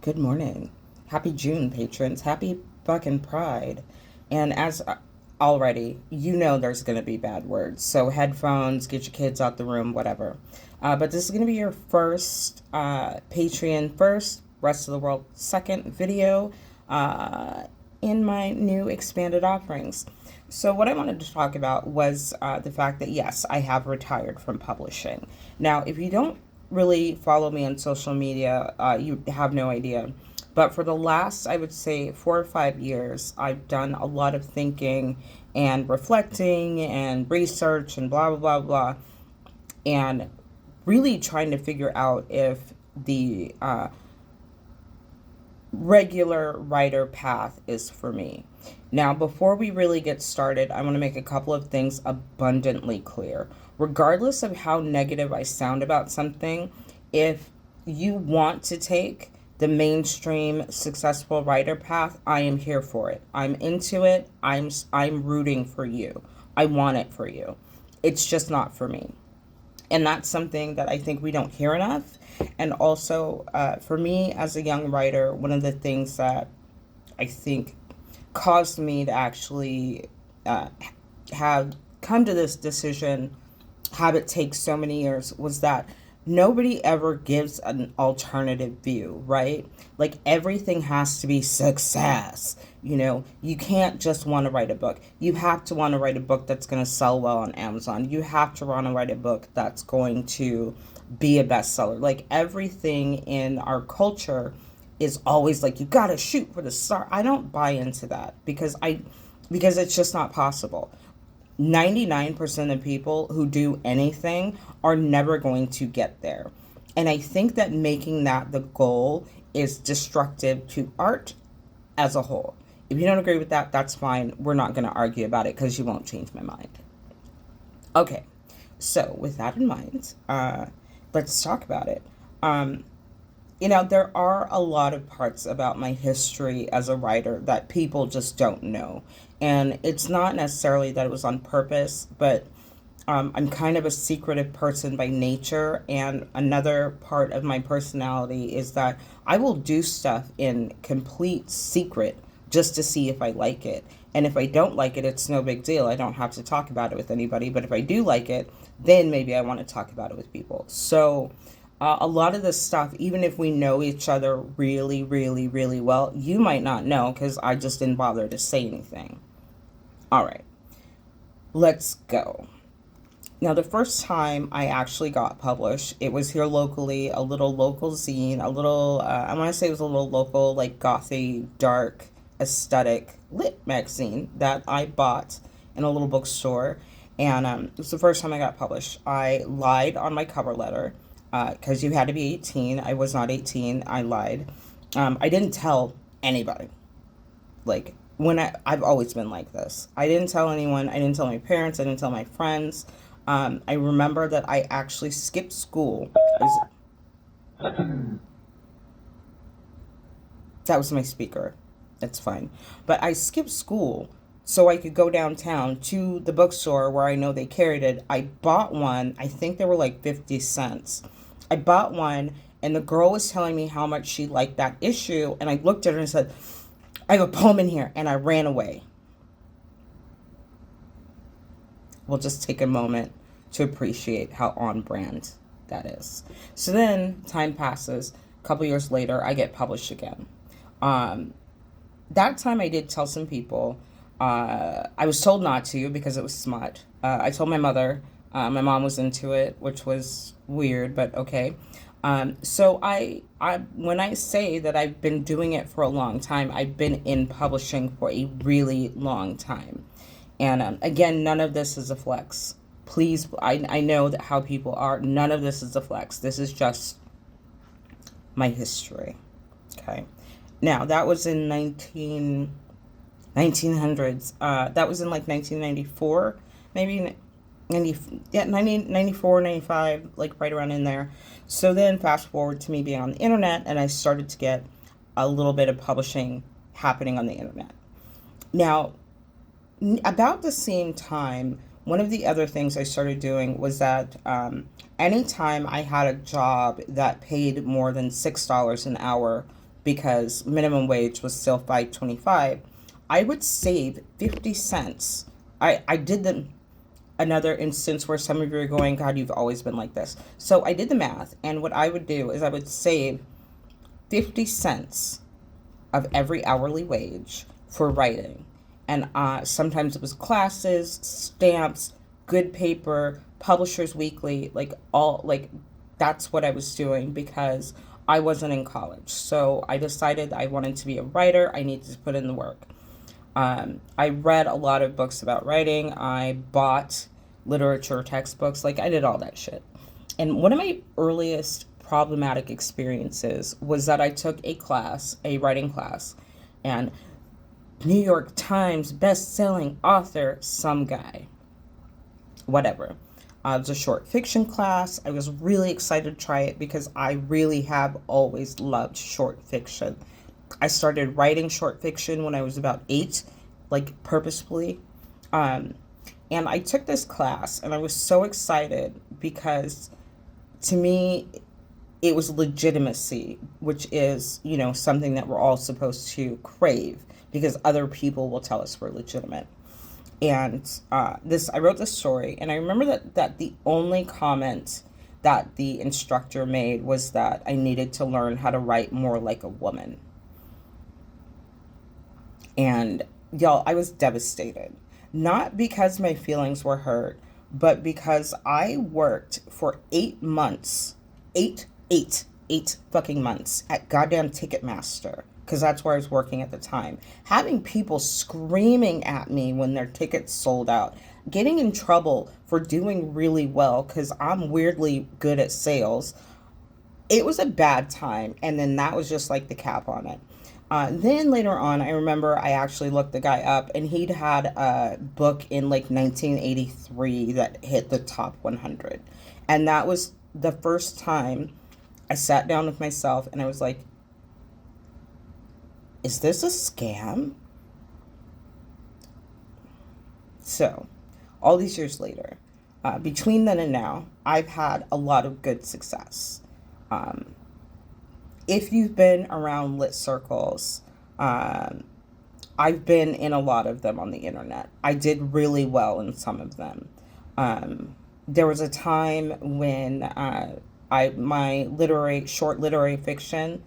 Good morning. Happy June, patrons. Happy fucking Pride. And as already, you know there's going to be bad words. So, headphones, get your kids out the room, whatever. But this is going to be your first Patreon first, rest of the world second video uh, in my new expanded offerings. So, what I wanted to talk about was the fact that yes, I have retired from publishing. Now, if you don't really follow me on social media, you have no idea. But for the last, I would say, 4 or 5 years, I've done a lot of thinking and reflecting and research and blah, blah, blah, blah, and really trying to figure out if the regular writer path is for me. Now, before we really get started, I want to make a couple of things abundantly clear. Regardless of how negative I sound about something, if you want to take the mainstream successful writer path, I am here for it. I'm into it. I'm rooting for you. I want it for you. It's just not for me. And that's something that I think we don't hear enough. And also, for me as a young writer, one of the things that I think caused me to actually have come to this decision, have it take so many years, was that nobody ever gives an alternative view, right? Like everything has to be success. You can't just want to write a book. You have to want to write a book that's going to sell well on Amazon. You have to want to write a book that's going to be a bestseller. Like everything in our culture is always like you got to shoot for the star. I don't buy into that because it's just not possible. 99% of people who do anything are never going to get there. And I think that making that the goal is destructive to art as a whole. If you don't agree with that, that's fine. We're not going to argue about it because you won't change my mind. Okay, so with that in mind, let's talk about it. There are a lot of parts about my history as a writer that people just don't know. And it's not necessarily that it was on purpose, but I'm kind of a secretive person by nature. And another part of my personality is that I will do stuff in complete secret just to see if I like it. And if I don't like it, it's no big deal. I don't have to talk about it with anybody. But if I do like it, then maybe I want to talk about it with people. So a lot of this stuff, even if we know each other really, really, really well, you might not know because I just didn't bother to say anything. All right, let's go. Now, the first time I actually got published, it was here locally, a little local zine, a little, I want to say it was a little local, like gothy, dark, aesthetic, lit magazine that I bought in a little bookstore. And it was the first time I got published. I lied on my cover letter because you had to be 18. I was not 18. I lied. I didn't tell anybody. Like, I've always been like this. I didn't tell anyone. I didn't tell my parents. I didn't tell my friends. I remember that I actually skipped school. That was my speaker. That's fine. But I skipped school so I could go downtown to the bookstore where I know they carried it. I bought one. I think they were like 50 cents. I bought one, and the girl was telling me how much she liked that issue. And I looked at her and said, I have a poem in here. And I ran away. We'll just take a moment to appreciate how on brand that is. So then time passes. A couple years later, I get published again. That time I did tell some people. I was told not to because it was smut. I told my mother. My mom was into it, which was weird, but okay. So when I say that I've been doing it for a long time, I've been in publishing for a really long time. And again, none of this is a flex. Please, I know that how people are. None of this is a flex. This is just my history. Okay. Now, that was in 1900s. That was in like 1994, maybe 90, yeah, 1994, 95, like right around in there. So then fast forward to me being on the internet, and I started to get a little bit of publishing happening on the internet. Now, about the same time, one of the other things I started doing was that anytime I had a job that paid more than $6 an hour because minimum wage was still $5.25, I would save 50 cents. I did another instance where some of you are going, God, you've always been like this. So I did the math, and what I would do is I would save 50 cents of every hourly wage for writing. And sometimes it was classes, stamps, good paper, Publishers Weekly, like all, like that's what I was doing because I wasn't in college. So I decided I wanted to be a writer. I needed to put in the work. I read a lot of books about writing. I bought literature textbooks. Like, I did all that shit. And one of my earliest problematic experiences was that I took a class, a writing class, and New York Times best-selling author, some guy, whatever. It was a short fiction class. I was really excited to try it because I really have always loved short fiction. I started writing short fiction when I was about 8, like purposefully. And I took this class and I was so excited because to me, it was legitimacy, which is, something that we're all supposed to crave because other people will tell us we're legitimate. And I wrote this story, and I remember that the only comment that the instructor made was that I needed to learn how to write more like a woman. And y'all, I was devastated. Not because my feelings were hurt, but because I worked for 8 months, eight fucking months at goddamn Ticketmaster, because that's where I was working at the time, having people screaming at me when their tickets sold out, getting in trouble for doing really well because I'm weirdly good at sales. It was a bad time, and then that was just like the cap on it. Then later on, I remember I actually looked the guy up, and he'd had a book in like 1983 that hit the top 100. And that was the first time I sat down with myself and I was like, is this a scam? So, all these years later, between then and now, I've had a lot of good success. If you've been around lit circles, I've been in a lot of them on the internet. I did really well in some of them. There was a time when my short literary fiction,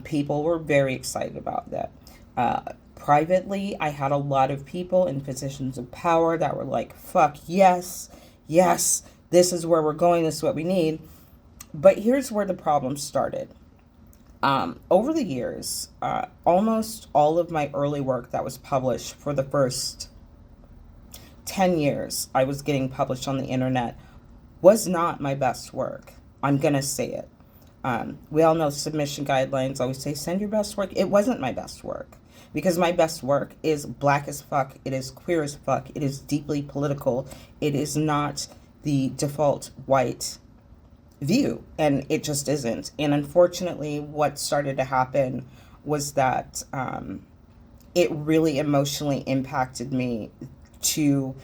people were very excited about that. Privately, I had a lot of people in positions of power that were like, fuck yes, yes, this is where we're going, this is what we need. But here's where the problem started. Over the years, almost all of my early work that was published for the first 10 years I was getting published on the internet was not my best work. I'm going to say it. We all know submission guidelines always say send your best work. It wasn't my best work because my best work is black as fuck. It is queer as fuck. It is deeply political. It is not the default white view, and it just isn't. And unfortunately, what started to happen was that it really emotionally impacted me to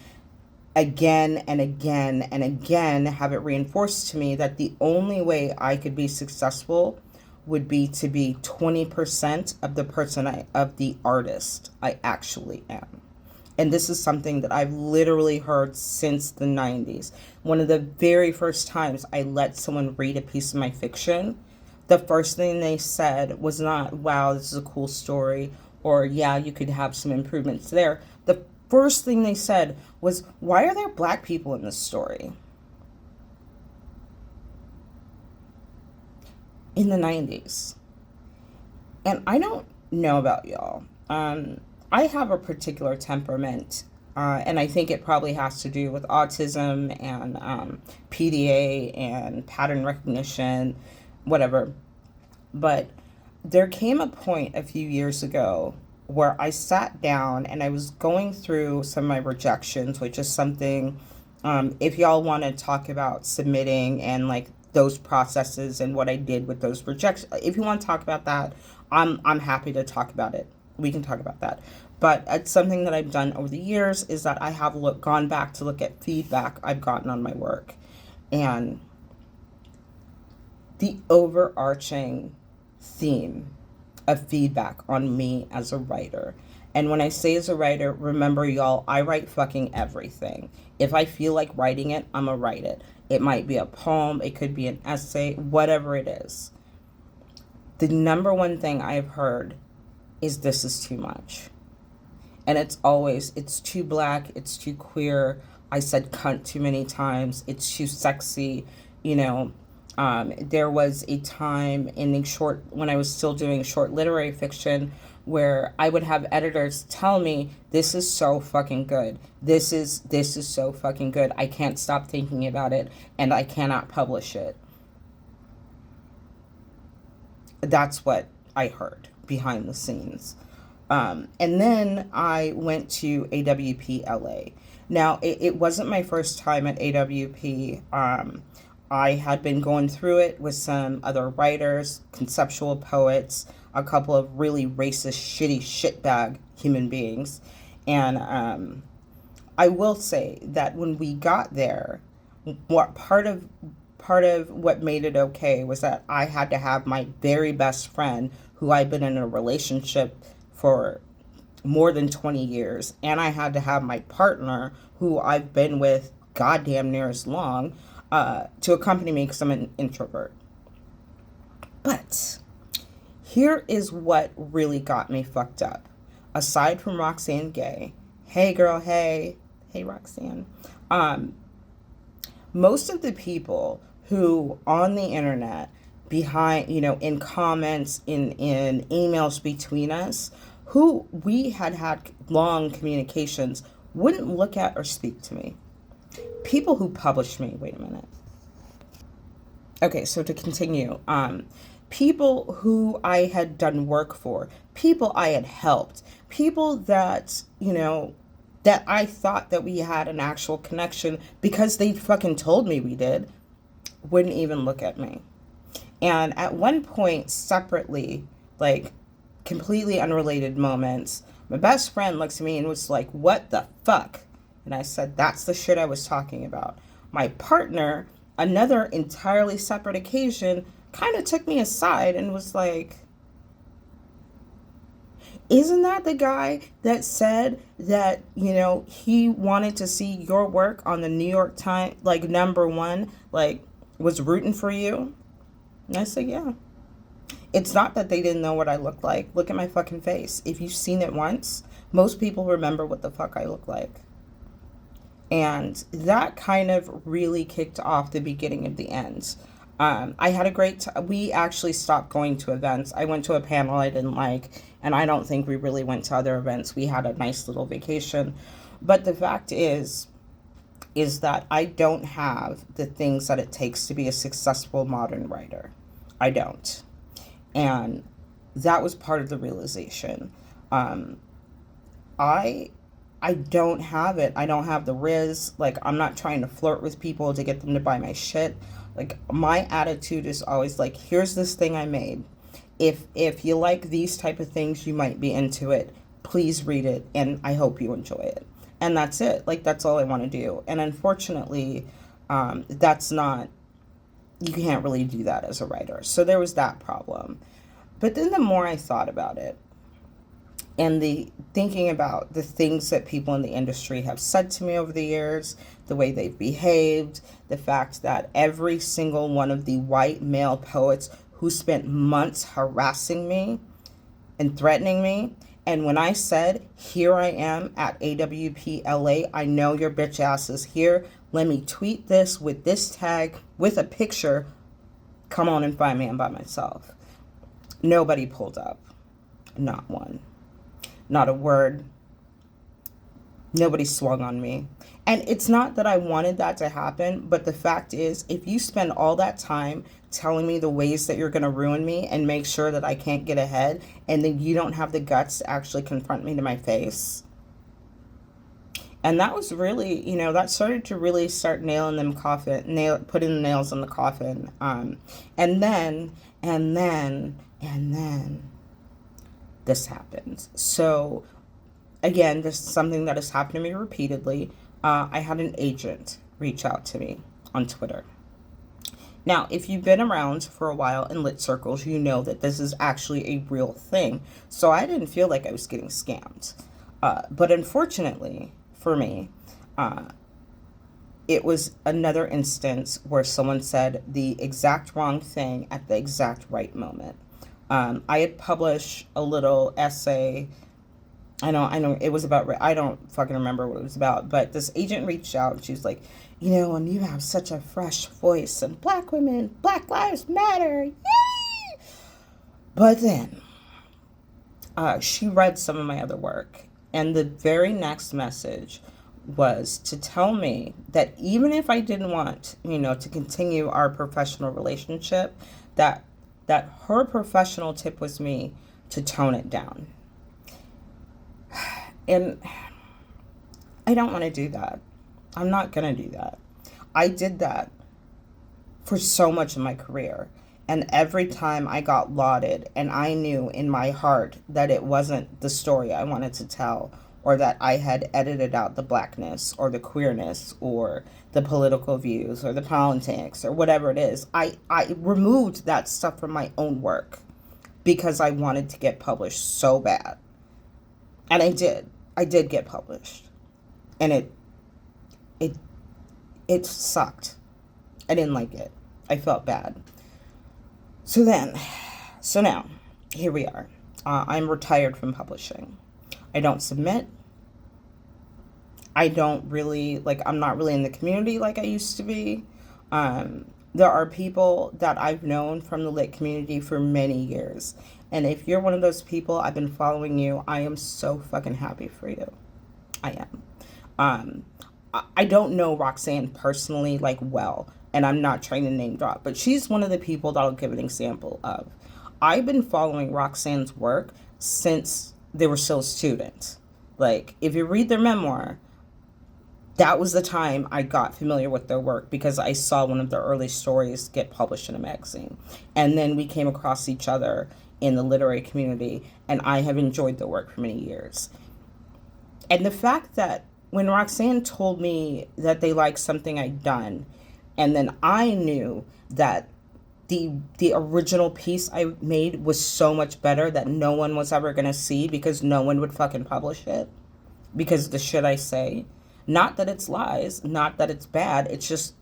again and again and again have it reinforced to me that the only way I could be successful would be to be 20% of the artist I actually am. And this is something that I've literally heard since the 90s. One of the very first times I let someone read a piece of my fiction, the first thing they said was not, wow, this is a cool story, or yeah, you could have some improvements there. The first thing they said was, why are there black people in this story? In the 90s. And I don't know about y'all. I have a particular temperament, and I think it probably has to do with autism and PDA and pattern recognition, whatever. But there came a point a few years ago where I sat down and I was going through some of my rejections, which is something, if y'all want to talk about submitting and like those processes and what I did with those rejections, if you want to talk about that, I'm happy to talk about it. We can talk about that. But it's something that I've done over the years is that I have gone back to look at feedback I've gotten on my work. And the overarching theme of feedback on me as a writer. And when I say as a writer, remember, y'all, I write fucking everything. If I feel like writing it, I'm gonna write it. It might be a poem, it could be an essay, whatever it is. The number one thing I've heard is this is too much. And it's always, it's too black, it's too queer, I said cunt too many times, it's too sexy, you know. There was a time in the short, when I was still doing short literary fiction, where I would have editors tell me, this is so fucking good. This is so fucking good. I can't stop thinking about it and I cannot publish it. That's what I heard behind the scenes. And then I went to AWP LA. Now, it wasn't my first time at AWP. I had been going through it with some other writers, conceptual poets, a couple of really racist, shitty, shitbag human beings. And I will say that when we got there, what part of what made it okay was that I had to have my very best friend, who I'd been in a relationship for more than 20 years, and I had to have my partner, who I've been with goddamn near as long, to accompany me because I'm an introvert. But here is what really got me fucked up. Aside from Roxane Gay, hey girl, hey Roxane, most of the people who on the internet, behind, you know, in comments, in emails between us, who we had long communications, wouldn't look at or speak to me. People who published me, wait a minute. Okay, so to continue, people who I had done work for, people I had helped, people that, you know, that I thought that we had an actual connection because they fucking told me we did, wouldn't even look at me. And at one point, separately, like completely unrelated moments, my best friend looks at me and was like, what the fuck? And I said, that's the shit I was talking about. My partner, another entirely separate occasion, kind of took me aside and was like, isn't that the guy that said that, you know, he wanted to see your work on the New York Times, like #1, like was rooting for you? And I said, yeah. It's not that they didn't know what I looked like. Look at my fucking face. If you've seen it once, most people remember what the fuck I look like. And that kind of really kicked off the beginning of the end. I had a great time. We actually stopped going to events. I went to a panel I didn't like, and I don't think we really went to other events. We had a nice little vacation. But the fact is that I don't have the things that it takes to be a successful modern writer. I don't. And that was part of the realization. I don't have it. I don't have the riz. Like, I'm not trying to flirt with people to get them to buy my shit. Like, my attitude is always like, here's this thing I made. If you like these type of things, you might be into it. Please read it, and I hope you enjoy it. And that's it. Like, that's all I want to do. And unfortunately, that's not, you can't really do that as a writer. So there was that problem. But then the more I thought about it, and the thinking about the things that people in the industry have said to me over the years, the way they've behaved, the fact that every single one of the white male poets who spent months harassing me and threatening me, and when I said, here I am at AWP LA, I know your bitch ass is here, let me tweet this with this tag, with a picture, come on and find me, I'm by myself. Nobody pulled up. Not one. Not a word. Nobody swung on me. And it's not that I wanted that to happen, but the fact is, if you spend all that time telling me the ways that you're going to ruin me and make sure that I can't get ahead, and then you don't have the guts to actually confront me to my face. And that was really, you know, that started to really start putting the nails in the coffin. And then this happens. So again, this is something that has happened to me repeatedly. I had an agent reach out to me on Twitter. Now, if you've been around for a while in lit circles, you know that this is actually a real thing. So I didn't feel like I was getting scammed. But unfortunately for me, it was another instance where someone said the exact wrong thing at the exact right moment. I had published a little essay. I know it was about, I don't fucking remember what it was about, but this agent reached out and she was like, and you have such a fresh voice and Black women, Black Lives Matter. Yay! But then she read some of my other work, and the very next message was to tell me that even if I didn't want, to continue our professional relationship, that her professional tip was me to tone it down. And I don't want to do that. I'm not going to do that. I did that for so much of my career. And every time I got lauded and I knew in my heart that it wasn't the story I wanted to tell, or that I had edited out the blackness or the queerness or the political views or the politics or whatever it is, I removed that stuff from my own work because I wanted to get published so bad. And I did. I did get published. And it sucked. I didn't like it. I felt bad. So now, here we are. I'm retired from publishing. I don't submit. I don't really, I'm not really in the community like I used to be. There are people that I've known from the lit community for many years. And if you're one of those people, I've been following you. I am so fucking happy for you. I am. I don't know Roxanne personally, well, and I'm not trying to name drop, but she's one of the people that I'll give an example of. I've been following Roxanne's work since they were still students. If you read their memoir, that was the time I got familiar with their work because I saw one of their early stories get published in a magazine. And then we came across each other in the literary community, and I have enjoyed their work for many years. And the fact that when Roxanne told me that they liked something I'd done, and then I knew that the original piece I made was so much better that no one was ever going to see because no one would fucking publish it because of the shit I say. Not that it's lies, not that it's bad, it's just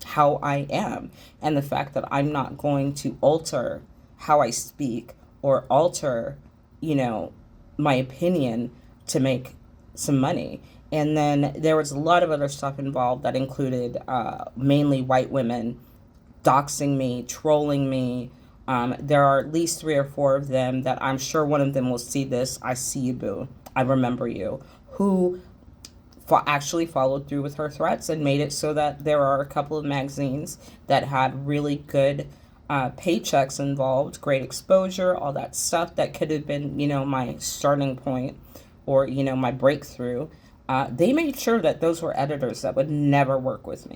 how I am. And the fact that I'm not going to alter how I speak or alter, my opinion to make some money. And then there was a lot of other stuff involved that included mainly white women doxing me, trolling me. There are at least 3 or 4 of them that I'm sure one of them will see this. I see you, boo. I remember you. Who actually followed through with her threats and made it so that there are a couple of magazines that had really good paychecks involved, great exposure, all that stuff that could have been, my starting point or, my breakthrough. They made sure that those were editors that would never work with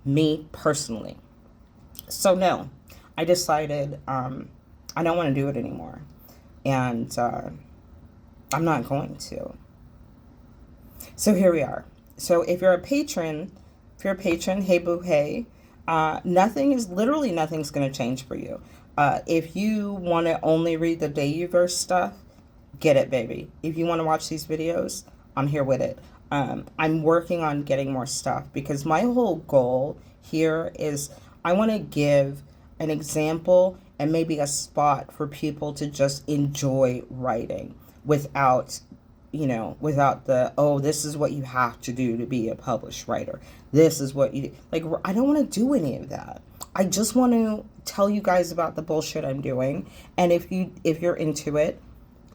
me personally. So no, I decided I don't want to do it anymore. And I'm not going to. So here we are. So if you're a patron, hey boo hey, nothing's going to change for you. If you want to only read the Dayuverse stuff, get it, baby. If you want to watch these videos, I'm here with it. I'm working on getting more stuff because my whole goal here is I want to give an example and maybe a spot for people to just enjoy writing without this is what you have to do to be a published writer. This is what you do. I don't want to do any of that. I just want to tell you guys about the bullshit I'm doing. And if you're into it,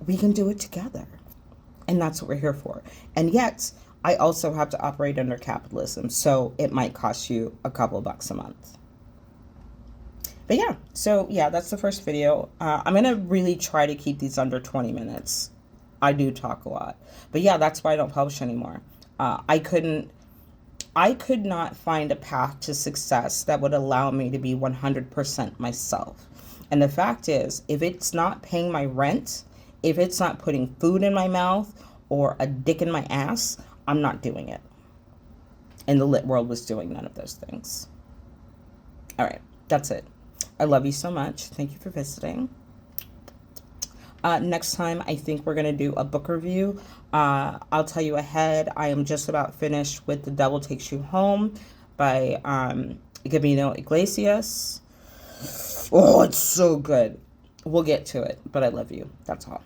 we can do it together. And that's what we're here for. And yet, I also have to operate under capitalism. So it might cost you a couple bucks a month. But yeah, that's the first video. I'm going to really try to keep these under 20 minutes. I do talk a lot. But yeah, that's why I don't publish anymore. I could not find a path to success that would allow me to be 100% myself. And the fact is, if it's not paying my rent, if it's not putting food in my mouth or a dick in my ass, I'm not doing it. And the lit world was doing none of those things. All right. That's it. I love you so much. Thank you for visiting. Next time, I think we're going to do a book review. I'll tell you ahead, I am just about finished with The Devil Takes You Home by Gabino Iglesias. Oh, it's so good. We'll get to it, but I love you. That's all.